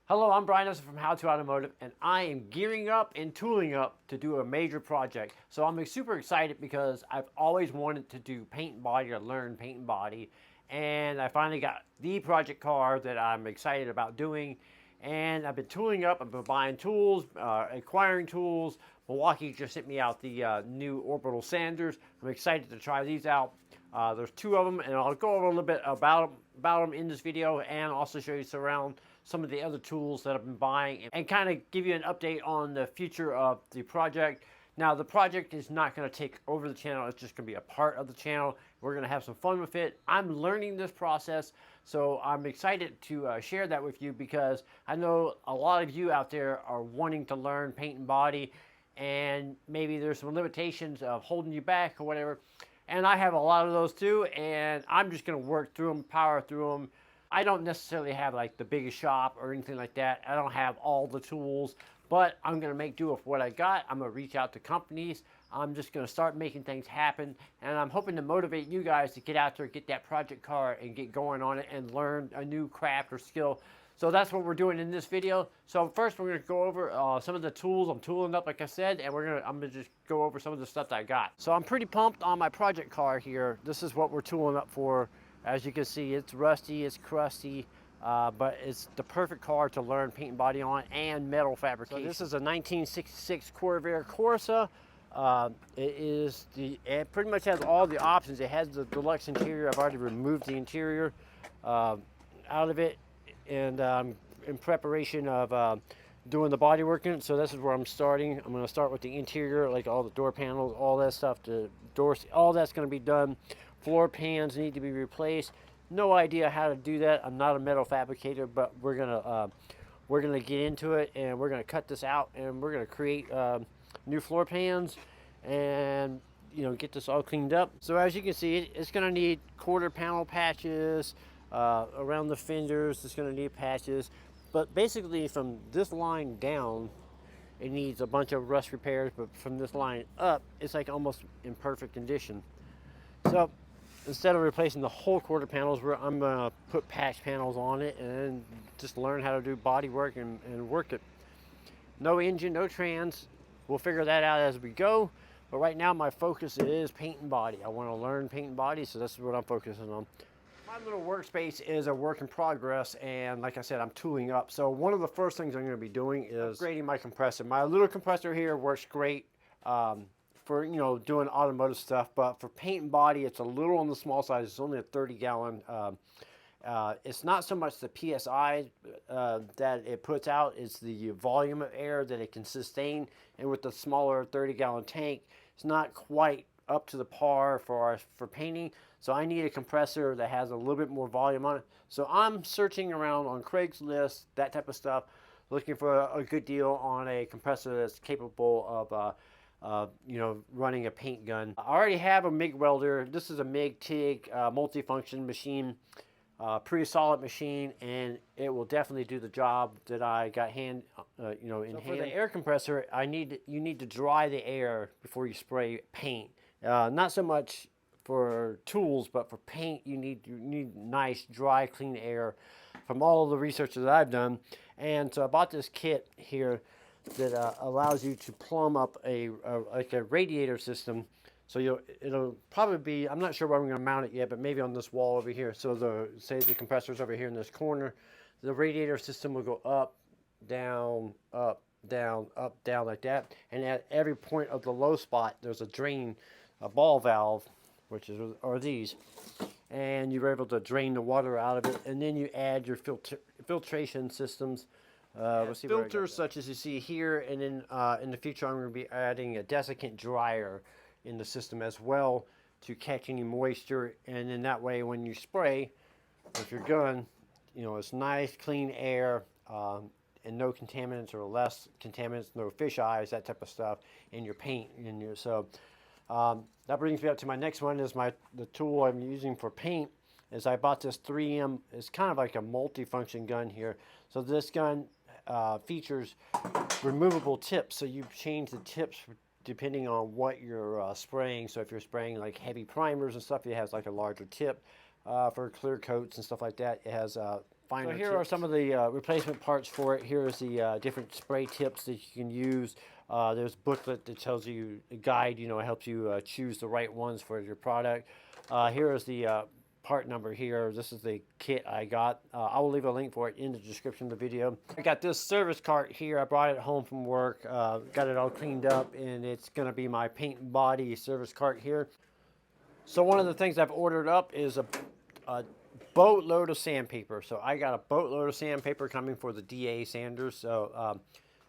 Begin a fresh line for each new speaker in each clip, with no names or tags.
Hello, I'm Brian from How to Automotive, and I am gearing up and tooling up to do a major project. So I'm super excited because I've always wanted to do paint and body or learn paint and body, and I finally got the project car that I'm excited about doing. And I've been tooling up, I've been buying tools, acquiring tools. Milwaukee just sent me out the new orbital sanders. I'm excited to try these out. There's two of them, and I'll go over a little bit about them in this video, and also show you around some of the other tools that I've been buying, and kind of give you an update on the future of the project. Now, the project is not going to take over the channel. It's just going to be a part of the channel. We're going to have some fun with it. I'm learning this process, so I'm excited to share that with you, because I know a lot of you out there are wanting to learn paint and body, and maybe there's some limitations of holding you back or whatever. And I have a lot of those too, and I'm just going to work through them, power through them. I don't necessarily have like the biggest shop or anything like that. I don't have all the tools, but I'm going to make do with what I got. I'm going to reach out to companies. I'm just going to start making things happen, and I'm hoping to motivate you guys to get out there, get that project car, and get going on it and learn a new craft or skill. So that's what we're doing in this video. So first, we're going to go over some of the tools I'm tooling up, like I said, and I'm going to just go over some of the stuff that I got. So I'm pretty pumped on my project car here. This is what we're tooling up for. As you can see, it's rusty, it's crusty, but it's the perfect car to learn paint and body on, and metal fabrication. So this is a 1966 Corvair Corsa. It pretty much has all the options. It has the deluxe interior. I've already removed the interior out of it, and in preparation of doing the body working. So this is where I'm starting. I'm going to start with the interior, like all the door panels, all that stuff, the doors, all that's going to be done. Floor pans need to be replaced. No idea how to do that. I'm not a metal fabricator, but we're gonna get into it, and we're gonna cut this out, and we're gonna create new floor pans, and get this all cleaned up. So as you can see, it's gonna need quarter panel patches around the fenders. It's gonna need patches, but basically from this line down, it needs a bunch of rust repairs. But from this line up, it's like almost in perfect condition. So instead of replacing the whole quarter panels, I'm going to put patch panels on it and just learn how to do body work and work it. No engine, no trans. We'll figure that out as we go. But right now my focus is paint and body. I want to learn paint and body, so this is what I'm focusing on. My little workspace is a work in progress, and like I said, I'm tooling up. So one of the first things I'm going to be doing is upgrading my compressor. My little compressor here works great for doing automotive stuff, but for paint and body, it's a little on the small side. It's only a 30-gallon. It's not so much the PSI that it puts out, it's the volume of air that it can sustain. And with the smaller 30-gallon tank, it's not quite up to the par for painting. So I need a compressor that has a little bit more volume on it. So I'm searching around on Craigslist, that type of stuff, looking for a good deal on a compressor that's capable of running a paint gun. I already have a MIG welder. This is a MIG TIG multifunction machine, pretty solid machine, and it will definitely do the job that I got in hand. For the air compressor, you need to dry the air before you spray paint. Not so much for tools, but for paint, you need nice, dry, clean air. From all of the research that I've done, and so I bought this kit here that allows you to plumb up like a radiator system. So it'll probably be, I'm not sure where I'm going to mount it yet, but maybe on this wall over here. So say the compressor's over here in this corner, the radiator system will go up, down, up, down, up, down, like that. And at every point of the low spot, there's a drain, a ball valve, are these. And you're able to drain the water out of it, and then you add your filtration systems. Filters such as you see here, and then in the future I'm going to be adding a desiccant dryer in the system as well to catch any moisture, and then that way when you spray with your gun, it's nice clean air, and no contaminants or less contaminants, no fish eyes, that type of stuff in your paint. That brings me up to my next one. Is the tool I'm using for paint. Is I bought this 3M. It's kind of like a multi-function gun here. So this gun features removable tips. So you change the tips depending on what you're spraying. So if you're spraying like heavy primers and stuff, it has like a larger tip. For clear coats and stuff like that, it has finer. So here are some of the replacement parts for it. Here is the different spray tips that you can use. There's a booklet that tells you a guide, you know, helps you choose the right ones for your product. Here is the part number here. This is the kit I got. I will leave a link for it in the description of the video. I got this service cart here. I brought it home from work, got it all cleaned up, and it's gonna be my paint and body service cart here. So one of the things I've ordered up is a boatload of sandpaper. So I got a boatload of sandpaper coming for the DA sanders. So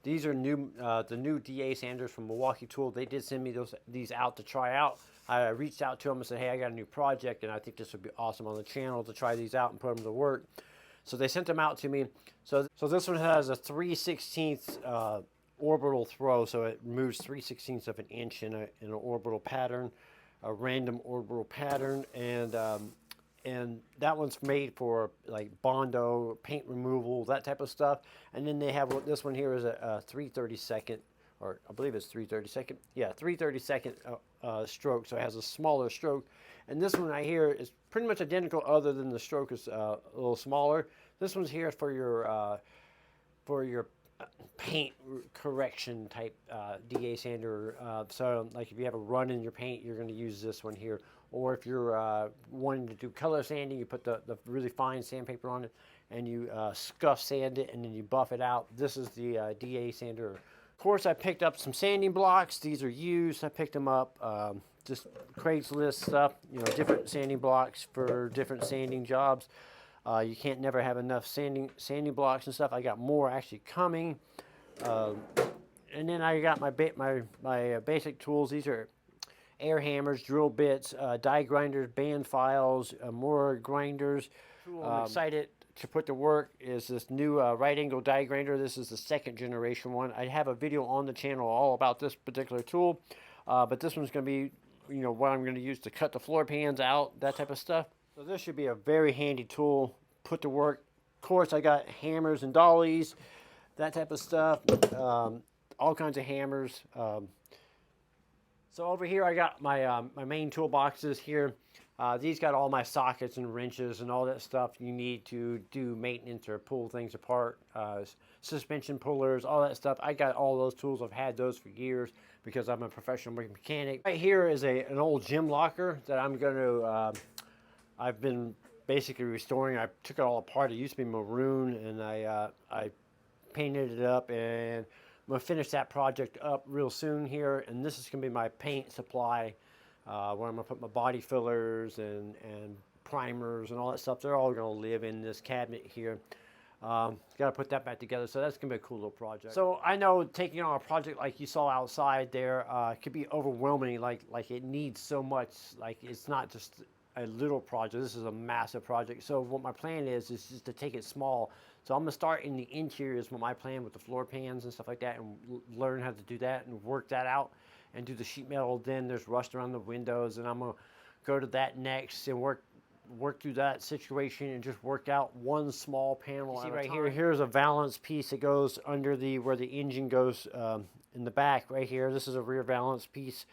these are new, the new DA sanders from Milwaukee Tool. They did send me these out to try out. I reached out to them and said, hey, I got a new project and I think this would be awesome on the channel to try these out and put them to work. So they sent them out to me. So this one has a 3/16 orbital throw. So it moves 3/16 of an inch in an orbital pattern, a random orbital pattern. And that one's made for like Bondo, paint removal, that type of stuff. And then they have this one here is a 3/32, or I believe it's 3/32. Yeah, 3/32 stroke. So it has a smaller stroke. And this one right here is pretty much identical, other than the stroke is a little smaller. This one's here for your paint correction type DA sander. So like if you have a run in your paint, you're going to use this one here. Or if you're wanting to do color sanding, you put the really fine sandpaper on it and you scuff sand it and then you buff it out. This is the DA sander. Of course, I picked up some sanding blocks. These are used. I picked them up, just Craigslist stuff, you know, different sanding blocks for different sanding jobs. You can't never have enough sanding blocks and stuff. I got more actually coming. And then I got my basic tools. These are air hammers, drill bits, die grinders, band files, more grinders. I'm excited to put to work is this new right angle die grinder. This is the 2nd generation one. I have a video on the channel all about this particular tool, but this one's going to be, you know, what I'm going to use to cut the floor pans out, that type of stuff. So this should be a very handy tool put to work. Of course, I got hammers and dollies, that type of stuff, all kinds of hammers. So over here I got my my main toolboxes here. These got all my sockets and wrenches and all that stuff you need to do maintenance or pull things apart. Suspension pullers, all that stuff. I got all those tools. I've had those for years because I'm a professional mechanic. Right here is an old gym locker that I'm going to, I've been basically restoring. I took it all apart. It used to be maroon and I painted it up, and I'm going to finish that project up real soon here. And this is going to be my paint supply, where I'm going to put my body fillers and primers and all that stuff. They're all going to live in this cabinet here. Got to put that back together. So that's going to be a cool little project. So I know taking on a project like you saw outside there could be overwhelming. Like it needs so much. Like it's not just a little project. This is a massive project. So what my plan is just to take it small. So I'm going to start in the interiors with my plan with the floor pans and stuff like that, and learn how to do that and work that out and do the sheet metal. Then there's rust around the windows, and I'm going to go to that next and work through that situation and just work out one small panel. You see right here, here's a valance piece that goes under where the engine goes in the back right here. This is a rear valance piece.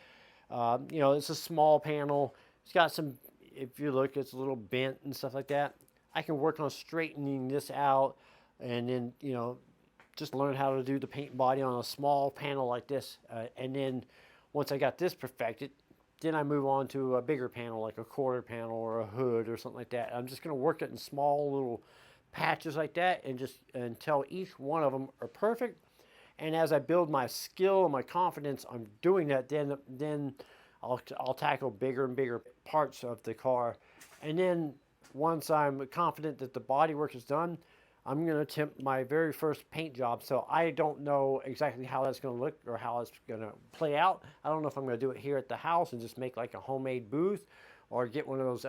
You know, it's a small panel. It's got some, if you look, it's a little bent and stuff like that. I can work on straightening this out and then, you know, just learn how to do the paint and body on a small panel like this. And then once I got this perfected, then I move on to a bigger panel, like a quarter panel or a hood or something like that. I'm just going to work it in small little patches like that, and just until each one of them are perfect. And as I build my skill and my confidence on doing that, then I'll tackle bigger and bigger parts of the car. And then once I'm confident that the bodywork is done, I'm going to attempt my very first paint job. So I don't know exactly how that's going to look or how it's going to play out. I don't know if I'm going to do it here at the house and just make like a homemade booth, or get one of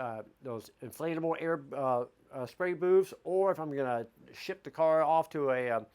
those inflatable air spray booths, or if I'm going to ship the car off to a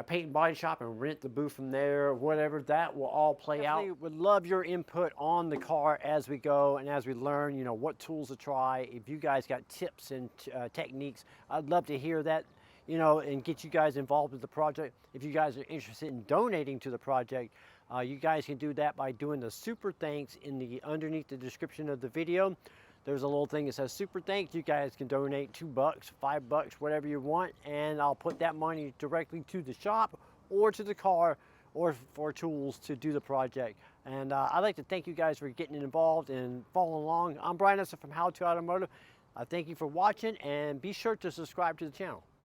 paint and body shop and rent the booth from there, whatever. That will all play out. Would love your input on the car as we go and as we learn, you know, what tools to try. If you guys got tips and techniques, I'd love to hear that, you know, and get you guys involved with the project. If you guys are interested in donating to the project, you guys can do that by doing the super thanks underneath the description of the video. there's a little thing that says super thanks. You guys can donate $2, $5, whatever you want, and I'll put that money directly to the shop or to the car or for tools to do the project. And I'd like to thank you guys for getting involved and following along. I'm Brian Eslick from How to Automotive. Thank you for watching, and be sure to subscribe to the channel.